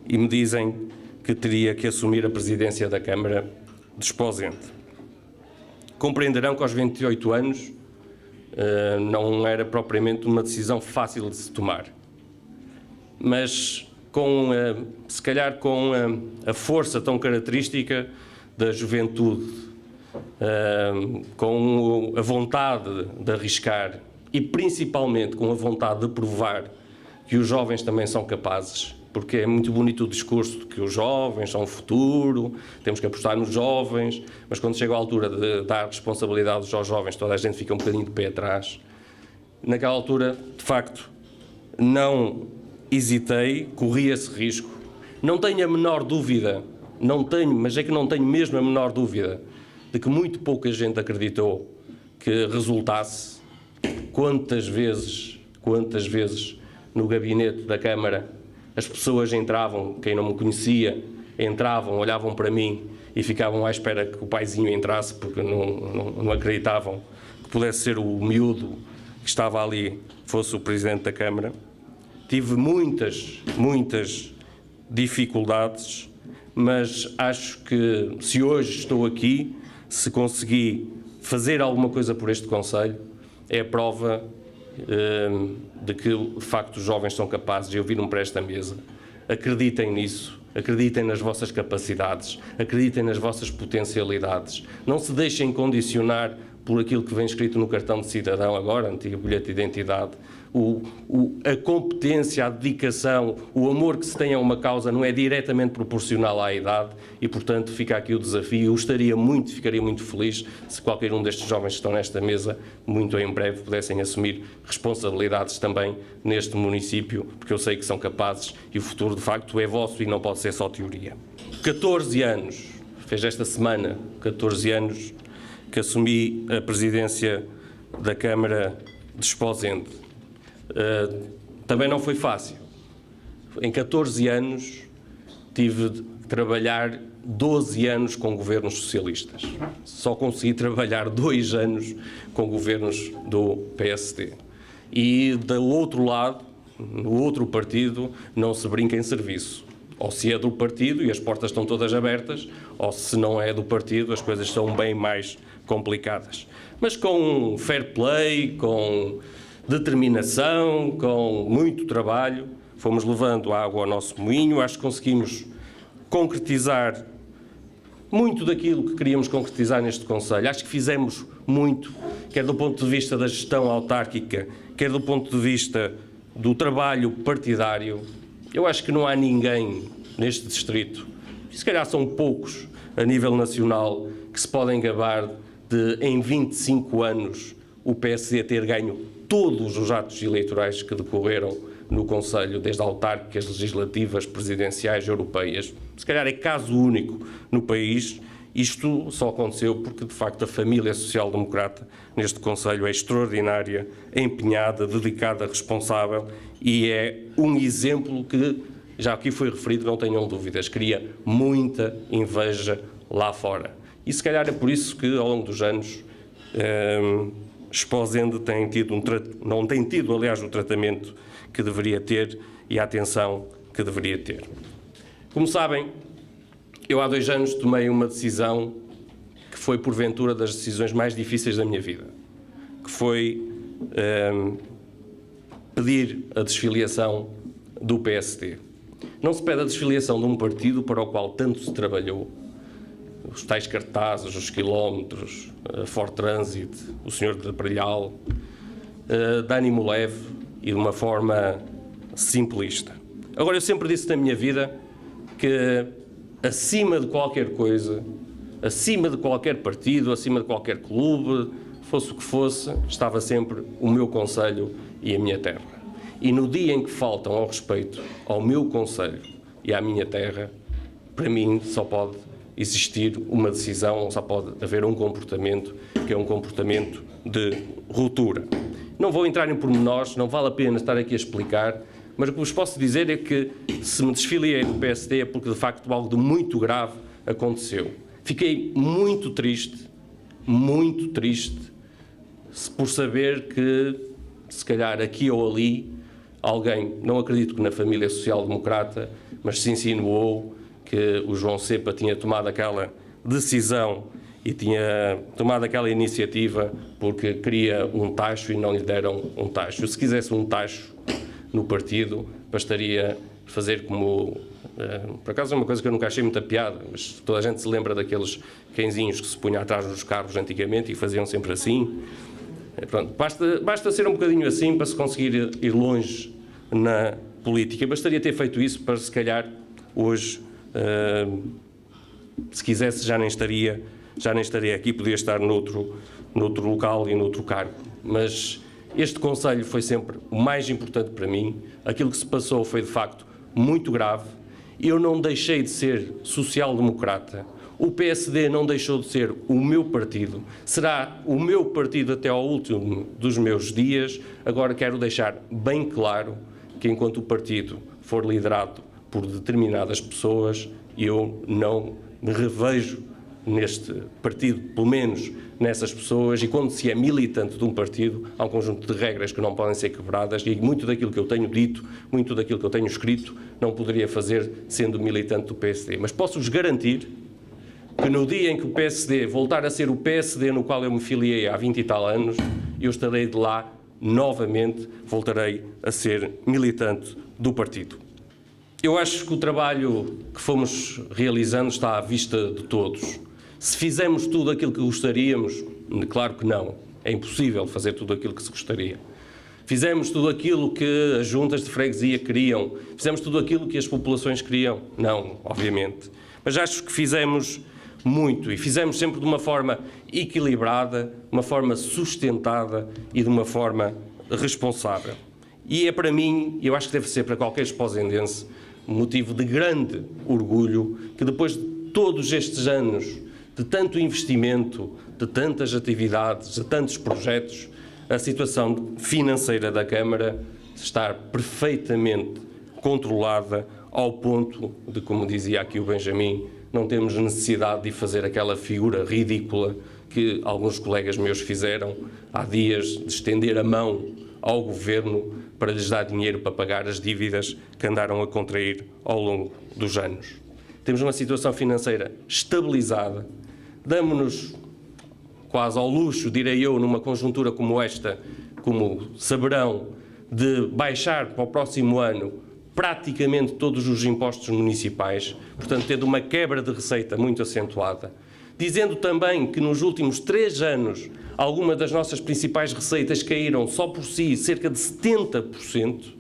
e me dizem que teria que assumir a presidência da Câmara de Esposende. Compreenderão que aos 28 anos não era propriamente uma decisão fácil de se tomar. Mas, se calhar com a força tão característica da juventude, com a vontade de arriscar e principalmente com a vontade de provar que os jovens também são capazes, porque é muito bonito o discurso de que os jovens são o futuro, temos que apostar nos jovens, mas quando chega a altura de dar responsabilidades aos jovens, toda a gente fica um bocadinho de pé atrás. Naquela altura, de facto, não hesitei, corri esse risco. Não tenho a menor dúvida, mas é que não tenho mesmo a menor dúvida, de que muito pouca gente acreditou que resultasse. Quantas vezes no gabinete da Câmara as pessoas entravam, quem não me conhecia, entravam, olhavam para mim e ficavam à espera que o paizinho entrasse, porque não acreditavam que pudesse ser o miúdo que estava ali, fosse o Presidente da Câmara. Tive muitas dificuldades, mas acho que se hoje estou aqui, se consegui fazer alguma coisa por este Conselho, é a prova de que, de facto, os jovens são capazes, e eu viro-me para esta mesa. Acreditem nisso, acreditem nas vossas capacidades, acreditem nas vossas potencialidades. Não se deixem condicionar por aquilo que vem escrito no cartão de cidadão agora, antigo bilhete de identidade. A competência, a dedicação, o amor que se tem a uma causa não é diretamente proporcional à idade e, portanto, fica aqui o desafio. Eu ficaria muito feliz se qualquer um destes jovens que estão nesta mesa, muito em breve, pudessem assumir responsabilidades também neste município, porque eu sei que são capazes e o futuro, de facto, é vosso e não pode ser só teoria. 14 anos, fez esta semana 14 anos que assumi a presidência da Câmara de Esposende. Também não foi fácil. Em 14 anos tive de trabalhar 12 anos com governos socialistas. Só consegui trabalhar 2 anos com governos do PSD. E do outro lado, no outro partido, não se brinca em serviço. Ou se é do partido e as portas estão todas abertas, ou se não é do partido, as coisas são bem mais complicadas. Mas com fair play, com determinação, com muito trabalho, fomos levando água ao nosso moinho. Acho que conseguimos concretizar muito daquilo que queríamos concretizar neste Conselho. Acho que fizemos muito, quer do ponto de vista da gestão autárquica, quer do ponto de vista do trabalho partidário. Eu acho que não há ninguém neste distrito, e se calhar são poucos a nível nacional, que se podem gabar de, em 25 anos, o PSD ter ganho todos os atos eleitorais que decorreram no Conselho, desde autárquicas, legislativas, presidenciais, europeias. Se calhar é caso único no país. Isto só aconteceu porque, de facto, a família social-democrata neste Conselho é extraordinária, empenhada, dedicada, responsável e é um exemplo que, já aqui foi referido, não tenham dúvidas, cria muita inveja lá fora. E se calhar é por isso que, ao longo dos anos, Esposende não tem tido, aliás, o tratamento que deveria ter e a atenção que deveria ter. Como sabem, eu há 2 anos tomei uma decisão que foi, porventura, das decisões mais difíceis da minha vida, que foi pedir a desfiliação do PSD. Não se pede a desfiliação de um partido para o qual tanto se trabalhou, os tais cartazes, os quilómetros, a Ford Transit, o Senhor de Brilhal, de ânimo leve e de uma forma simplista. Agora, eu sempre disse na minha vida que, acima de qualquer coisa, acima de qualquer partido, acima de qualquer clube, fosse o que fosse, estava sempre o meu concelho e a minha terra. E no dia em que faltam ao respeito ao meu concelho e à minha terra, para mim só pode existir uma decisão, só pode haver um comportamento, que é um comportamento de ruptura. Não vou entrar em pormenores, não vale a pena estar aqui a explicar, Mas o que vos posso dizer é que se me desfiliei do PSD é porque de facto algo de muito grave aconteceu. Fiquei muito triste por saber que, se calhar aqui ou ali, alguém, não acredito que na família social-democrata, mas se insinuou que o João Cepa tinha tomado aquela decisão e tinha tomado aquela iniciativa porque queria um tacho e não lhe deram um tacho. Se quisesse um tacho no partido, bastaria fazer como... por acaso é uma coisa que eu nunca achei muita piada, mas toda a gente se lembra daqueles cãezinhos que se punham atrás dos carros antigamente e faziam sempre assim. Pronto, basta ser um bocadinho assim para se conseguir ir longe na política. Bastaria ter feito isso para, se calhar, hoje, se quisesse, já nem estaria aqui, podia estar noutro local e noutro cargo. Mas este Conselho foi sempre o mais importante para mim. Aquilo que se passou foi, de facto, muito grave. Eu não deixei de ser social-democrata. O PSD não deixou de ser o meu partido. Será o meu partido até ao último dos meus dias. Agora quero deixar bem claro que, enquanto o partido for liderado por determinadas pessoas, eu não me revejo neste partido, pelo menos nessas pessoas, e quando se é militante de um partido, há um conjunto de regras que não podem ser quebradas, e muito daquilo que eu tenho dito, muito daquilo que eu tenho escrito, não poderia fazer sendo militante do PSD. Mas posso-vos garantir que no dia em que o PSD voltar a ser o PSD no qual eu me filiei há 20 e tal anos, eu estarei de lá novamente, voltarei a ser militante do partido. Eu acho que o trabalho que fomos realizando está à vista de todos. Se fizemos tudo aquilo que gostaríamos, claro que não. É impossível fazer tudo aquilo que se gostaria. Fizemos tudo aquilo que as juntas de freguesia queriam. Fizemos tudo aquilo que as populações queriam. Não, obviamente. Mas acho que fizemos muito, e fizemos sempre de uma forma equilibrada, uma forma sustentada e de uma forma responsável. E é para mim, eu acho que deve ser para qualquer esposendense, motivo de grande orgulho que depois de todos estes anos de tanto investimento, de tantas atividades, de tantos projetos, a situação financeira da Câmara está perfeitamente controlada ao ponto de, como dizia aqui o Benjamin, não temos necessidade de fazer aquela figura ridícula que alguns colegas meus fizeram há dias, de estender a mão ao Governo para lhes dar dinheiro para pagar as dívidas que andaram a contrair ao longo dos anos. Temos uma situação financeira estabilizada, damos-nos quase ao luxo, direi eu, numa conjuntura como esta, como saberão, de baixar para o próximo ano praticamente todos os impostos municipais, portanto, tendo uma quebra de receita muito acentuada. Dizendo também que nos últimos 3 anos algumas das nossas principais receitas caíram só por si cerca de 70%.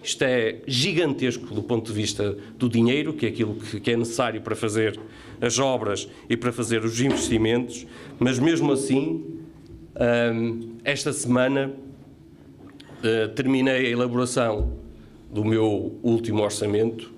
Isto é gigantesco do ponto de vista do dinheiro, que é aquilo que é necessário para fazer as obras e para fazer os investimentos, mas mesmo assim, esta semana terminei a elaboração do meu último orçamento,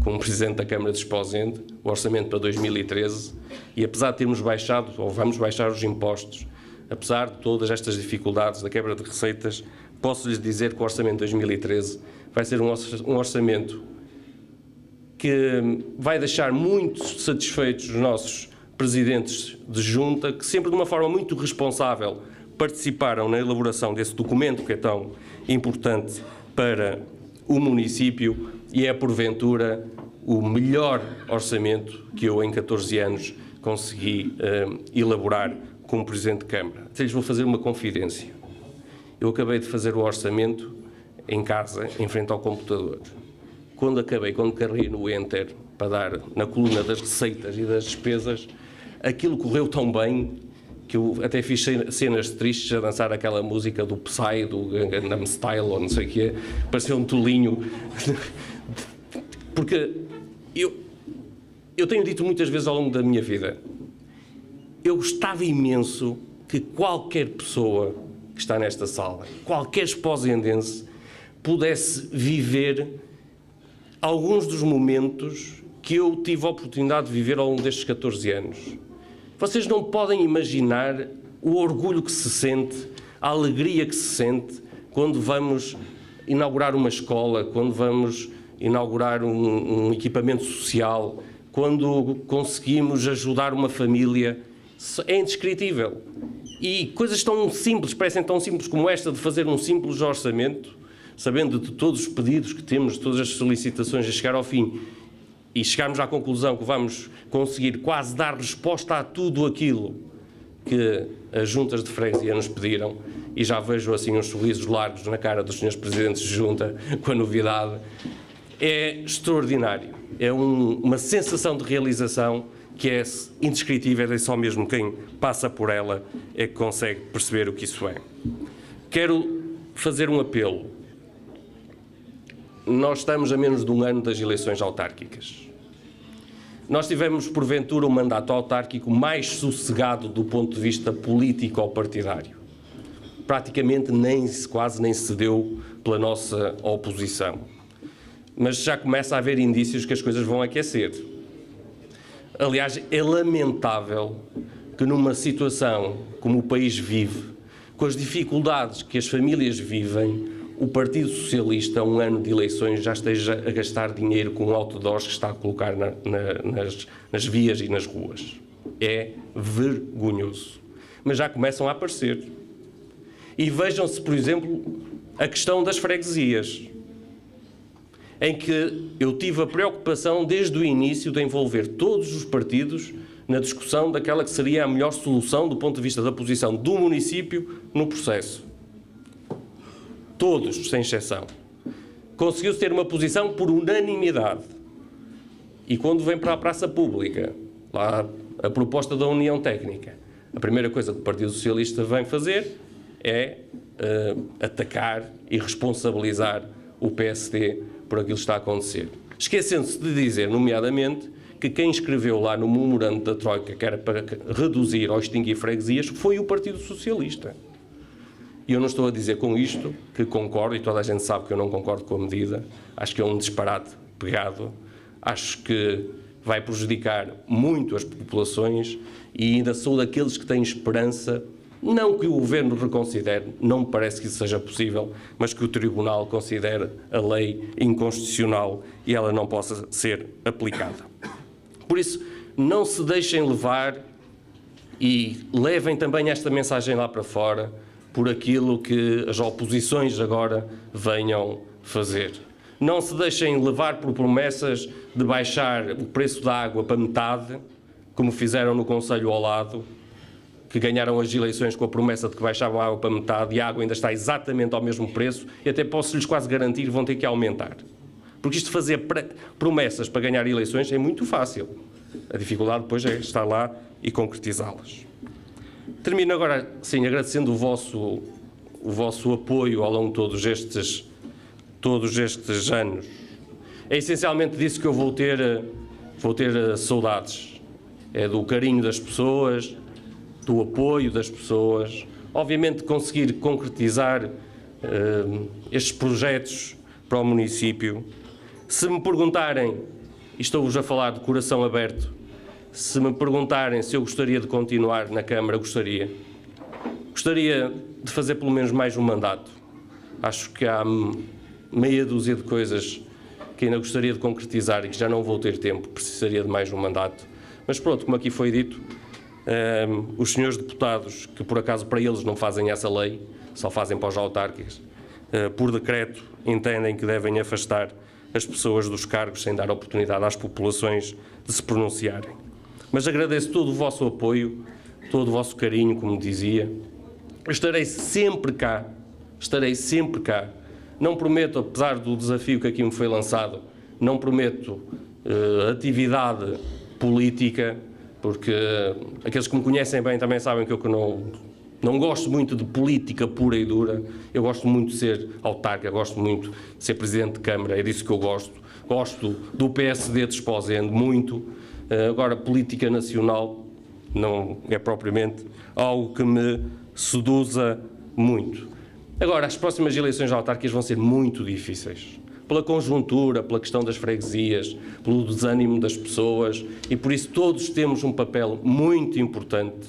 como Presidente da Câmara de Esposende, o orçamento para 2013, e apesar de termos baixado, ou vamos baixar os impostos, apesar de todas estas dificuldades da quebra de receitas, posso-lhes dizer que o orçamento de 2013 vai ser um orçamento que vai deixar muito satisfeitos os nossos presidentes de junta, que sempre de uma forma muito responsável participaram na elaboração desse documento que é tão importante para o município, e é porventura o melhor orçamento que eu em 14 anos consegui elaborar como Presidente de Câmara. Até lhes vou fazer uma confidência. Eu acabei de fazer o orçamento em casa, em frente ao computador. Quando carreguei no Enter para dar na coluna das receitas e das despesas, aquilo correu tão bem que eu até fiz cenas tristes a dançar aquela música do Psy, do Gangnam Style, ou não sei o que é, parecia um tolinho. Porque eu tenho dito muitas vezes ao longo da minha vida, eu gostava imenso que qualquer pessoa que está nesta sala, qualquer esposendense, pudesse viver alguns dos momentos que eu tive a oportunidade de viver ao longo destes 14 anos. Vocês não podem imaginar o orgulho que se sente, a alegria que se sente quando vamos inaugurar uma escola, quando vamos inaugurar um equipamento social, quando conseguimos ajudar uma família, é indescritível. E coisas tão simples, parecem tão simples como esta de fazer um simples orçamento, sabendo de todos os pedidos que temos, de todas as solicitações, a chegar ao fim e chegarmos à conclusão que vamos conseguir quase dar resposta a tudo aquilo que as juntas de freguesia nos pediram, e já vejo assim uns sorrisos largos na cara dos senhores presidentes de junta com a novidade, é extraordinário. É uma sensação de realização que é indescritível, e só mesmo quem passa por ela é que consegue perceber o que isso é. Quero fazer um apelo. Nós estamos a menos de um ano das eleições autárquicas. Nós tivemos, porventura, um mandato autárquico mais sossegado do ponto de vista político ou partidário. Praticamente quase nem se deu pela nossa oposição. Mas já começa a haver indícios que as coisas vão aquecer. Aliás, é lamentável que numa situação como o país vive, com as dificuldades que as famílias vivem, o Partido Socialista, a um ano de eleições, já esteja a gastar dinheiro com outdoors que está a colocar nas vias e nas ruas. É vergonhoso. Mas já começam a aparecer. E vejam-se, por exemplo, a questão das freguesias, em que eu tive a preocupação desde o início de envolver todos os partidos na discussão daquela que seria a melhor solução do ponto de vista da posição do município no processo. Todos, sem exceção. Conseguiu-se ter uma posição por unanimidade. E quando vem para a praça pública, lá a proposta da União Técnica, a primeira coisa que o Partido Socialista vem fazer é atacar e responsabilizar o PSD por aquilo que está a acontecer. Esquecendo-se de dizer, nomeadamente, que quem escreveu lá no memorando da Troika que era para reduzir ou extinguir freguesias foi o Partido Socialista. E eu não estou a dizer com isto que concordo, e toda a gente sabe que eu não concordo com a medida, acho que é um disparate pegado, acho que vai prejudicar muito as populações e ainda sou daqueles que têm esperança, não que o Governo reconsidere, não me parece que isso seja possível, mas que o Tribunal considere a lei inconstitucional e ela não possa ser aplicada. Por isso, não se deixem levar e levem também esta mensagem lá para fora por aquilo que as oposições agora venham fazer. Não se deixem levar por promessas de baixar o preço da água para metade, como fizeram no concelho ao lado, que ganharam as eleições com a promessa de que baixavam a água para metade e a água ainda está exatamente ao mesmo preço e até posso-lhes quase garantir que vão ter que aumentar. Porque isto de fazer promessas para ganhar eleições é muito fácil. A dificuldade depois é estar lá e concretizá-las. Termino agora, sim, agradecendo o vosso apoio ao longo de todos estes anos. É essencialmente disso que eu vou ter saudades. É do carinho das pessoas, do apoio das pessoas, obviamente conseguir concretizar estes projetos para o município. Se me perguntarem, e estou-vos a falar de coração aberto, se me perguntarem se eu gostaria de continuar na Câmara, gostaria. Gostaria de fazer pelo menos mais um mandato. Acho que há meia dúzia de coisas que ainda gostaria de concretizar e que já não vou ter tempo, precisaria de mais um mandato. Mas pronto, como aqui foi dito, os senhores deputados, que por acaso para eles não fazem essa lei, só fazem para os autárquicos, por decreto entendem que devem afastar as pessoas dos cargos sem dar oportunidade às populações de se pronunciarem. Mas agradeço todo o vosso apoio, todo o vosso carinho, como dizia. Eu estarei sempre cá. Não prometo, apesar do desafio que aqui me foi lançado, não prometo atividade política, porque aqueles que me conhecem bem também sabem que eu não gosto muito de política pura e dura. Eu gosto muito de ser autarca, gosto muito de ser Presidente de Câmara, é disso que eu gosto. Gosto do PSD de Esposende, muito. Agora, política nacional não é propriamente algo que me seduza muito. Agora, as próximas eleições autárquicas vão ser muito difíceis. Pela conjuntura, pela questão das freguesias, pelo desânimo das pessoas e por isso todos temos um papel muito importante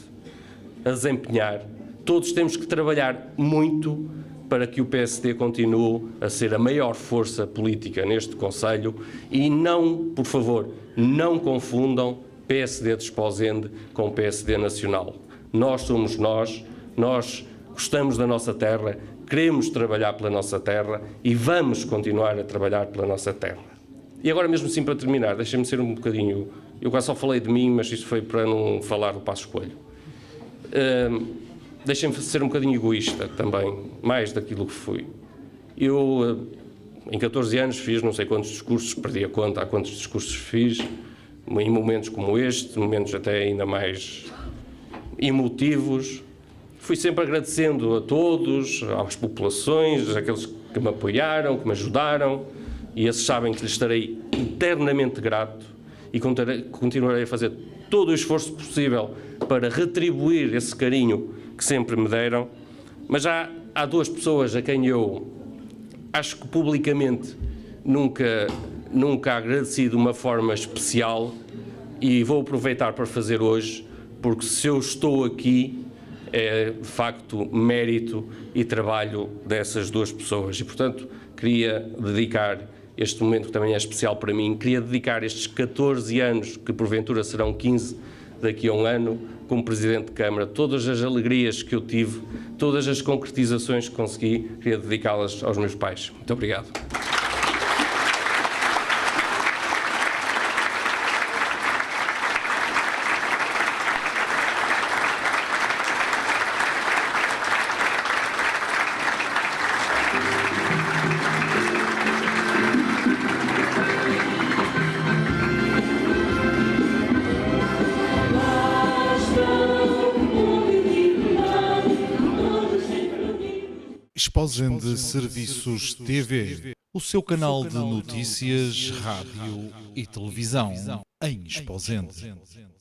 a desempenhar. Todos temos que trabalhar muito para que o PSD continue a ser a maior força política neste Conselho e não, por favor, não confundam PSD de Esposende com PSD nacional. Nós somos nós gostamos da nossa terra, queremos trabalhar pela nossa terra e vamos continuar a trabalhar pela nossa terra. E agora mesmo assim para terminar, deixem-me ser um bocadinho, eu quase só falei de mim, mas isto foi para não falar do Passos Coelho. Deixem-me ser um bocadinho egoísta também, mais daquilo que fui. Eu, em 14 anos, fiz não sei quantos discursos, perdi a conta há quantos discursos fiz, em momentos como este, momentos até ainda mais emotivos. Fui sempre agradecendo a todos, às populações, àqueles que me apoiaram, que me ajudaram, e esses sabem que lhes estarei eternamente grato e continuarei a fazer todo o esforço possível para retribuir esse carinho que sempre me deram. Mas há duas pessoas a quem eu acho que publicamente nunca agradeci de uma forma especial e vou aproveitar para fazer hoje, porque se eu estou aqui é de facto mérito e trabalho dessas duas pessoas e, portanto, queria dedicar este momento que também é especial para mim, queria dedicar estes 14 anos, que porventura serão 15 daqui a um ano, como Presidente de Câmara, todas as alegrias que eu tive, todas as concretizações que consegui, queria dedicá-las aos meus pais. Muito obrigado. Esposende Serviços TV, o seu canal de notícias, rádio e televisão em Esposende.